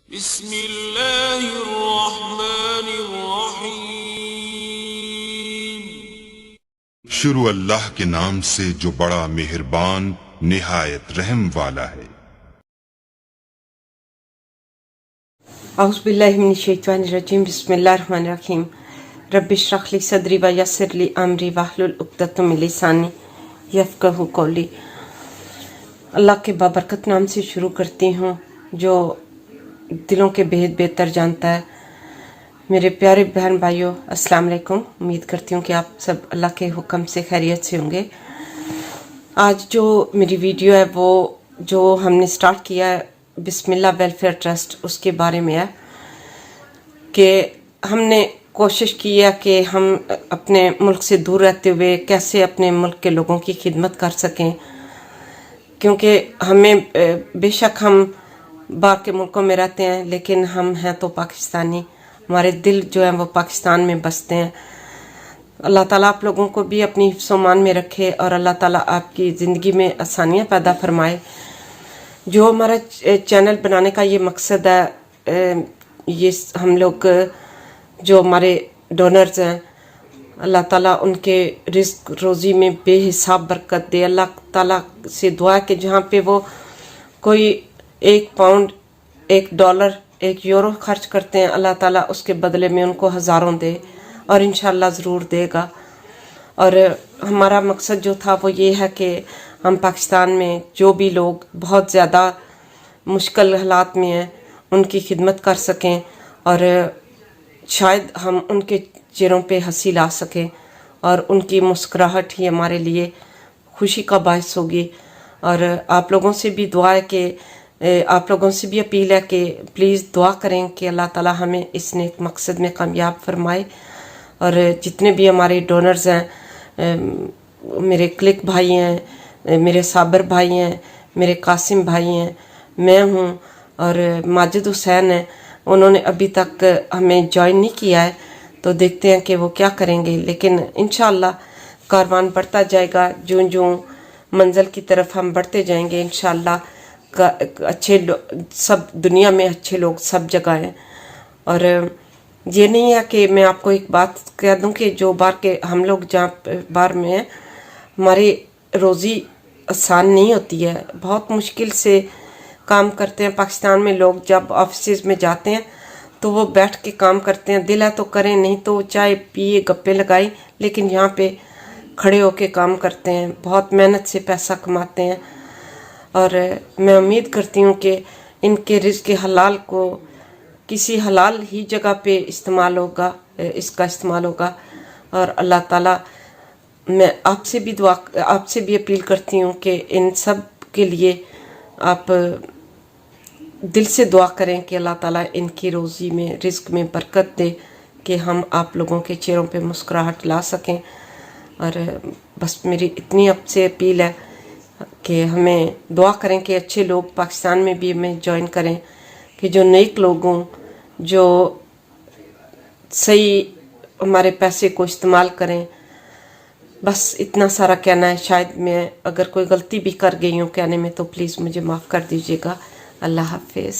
بسم اللہ الرحمن الرحیم۔ شروع اللہ کے نام سے جو بڑا مہربان نہایت رحم والا ہے۔ اعوذ باللہ من الشیطان الرجیم، بسم اللہ الرحمن الرحیم۔ رب اشرح لی صدری ویسر لی امری واحلل عقدۃ من لسانی یفقہوا قولی۔ اللہ کے بابرکت نام سے شروع کرتی ہوں جو دلوں کے بہت بہتر جانتا ہے۔ میرے پیارے بہن بھائیوں، السلام علیکم۔ امید کرتی ہوں کہ آپ سب اللہ کے حکم سے خیریت سے ہوں گے۔ آج جو میری ویڈیو ہے وہ جو ہم نے سٹارٹ کیا ہے بسم اللہ ویلفیئر ٹرسٹ، اس کے بارے میں ہے کہ ہم نے کوشش کی ہے کہ ہم اپنے ملک سے دور رہتے ہوئے کیسے اپنے ملک کے لوگوں کی خدمت کر سکیں، کیونکہ ہمیں بے شک ہم باہر کے ملکوں میں رہتے ہیں لیکن ہم ہیں تو پاکستانی، ہمارے دل جو ہیں وہ پاکستان میں بستے ہیں۔ اللہ تعالیٰ آپ لوگوں کو بھی اپنی حفظ و امان میں رکھے اور اللہ تعالیٰ آپ کی زندگی میں آسانیاں پیدا فرمائے۔ جو ہمارا چینل بنانے کا یہ مقصد ہے، یہ ہم لوگ جو ہمارے ڈونرز ہیں، اللہ تعالیٰ ان کے رزق روزی میں بے حساب برکت دے۔ اللہ تعالیٰ سے دعا ہے کہ جہاں پہ وہ کوئی 1 پاؤنڈ، 1 ڈالر، 1 یورو خرچ کرتے ہیں، اللہ تعالیٰ اس کے بدلے میں ان کو ہزاروں دے، اور انشاءاللہ ضرور دے گا۔ اور ہمارا مقصد جو تھا وہ یہ ہے کہ ہم پاکستان میں جو بھی لوگ بہت زیادہ مشکل حالات میں ہیں ان کی خدمت کر سکیں، اور شاید ہم ان کے چہروں پہ ہنسی لا سکیں، اور ان کی مسکراہٹ ہی ہمارے لیے خوشی کا باعث ہوگی۔ اور آپ لوگوں سے بھی دعا ہے کہ آپ لوگوں سے بھی اپیل ہے کہ پلیز دعا کریں کہ اللہ تعالیٰ ہمیں اس نیک مقصد میں کامیاب فرمائے۔ اور جتنے بھی ہمارے ڈونرز ہیں، میرے کلک بھائی ہیں، میرے صابر بھائی ہیں، میرے قاسم بھائی ہیں، میں ہوں، اور ماجد حسین ہیں، انہوں نے ابھی تک ہمیں جوائن نہیں کیا ہے، تو دیکھتے ہیں کہ وہ کیا کریں گے، لیکن انشاءاللہ کاروان بڑھتا جائے گا۔ جوں جوں منزل کی طرف ہم بڑھتے جائیں گے انشاءاللہ اچھے سب دنیا میں اچھے لوگ سب جگہ ہیں۔ اور یہ نہیں ہے کہ میں آپ کو ایک بات کہہ دوں کہ جو باہر کے ہم لوگ جہاں باہر میں ہیں، ہماری روزی آسان نہیں ہوتی ہے، بہت مشکل سے کام کرتے ہیں۔ پاکستان میں لوگ جب آفیسز میں جاتے ہیں تو وہ بیٹھ کے کام کرتے ہیں، دل ہے تو کریں، نہیں تو چائے پیے گپے لگائیں، لیکن یہاں پہ کھڑے ہو کے کام کرتے ہیں، بہت محنت سے پیسہ کماتے ہیں۔ اور میں امید کرتی ہوں کہ ان کے رزق حلال کو کسی حلال ہی جگہ پہ استعمال ہوگا، اس کا استعمال ہوگا۔ اور اللہ تعالیٰ، میں آپ سے بھی اپیل کرتی ہوں کہ ان سب کے لیے آپ دل سے دعا کریں کہ اللہ تعالیٰ ان کی روزی میں رزق میں برکت دے کہ ہم آپ لوگوں کے چہروں پہ مسکراہٹ لا سکیں۔ اور بس میری اتنی آپ سے اپیل ہے کہ ہمیں دعا کریں کہ اچھے لوگ پاکستان میں بھی ہمیں جوائن کریں، کہ جو نیک لوگ ہوں، جو صحیح ہمارے پیسے کو استعمال کریں۔ بس اتنا سارا کہنا ہے، شاید میں اگر کوئی غلطی بھی کر گئی ہوں کہنے میں تو پلیز مجھے معاف کر دیجیے گا۔ اللہ حافظ۔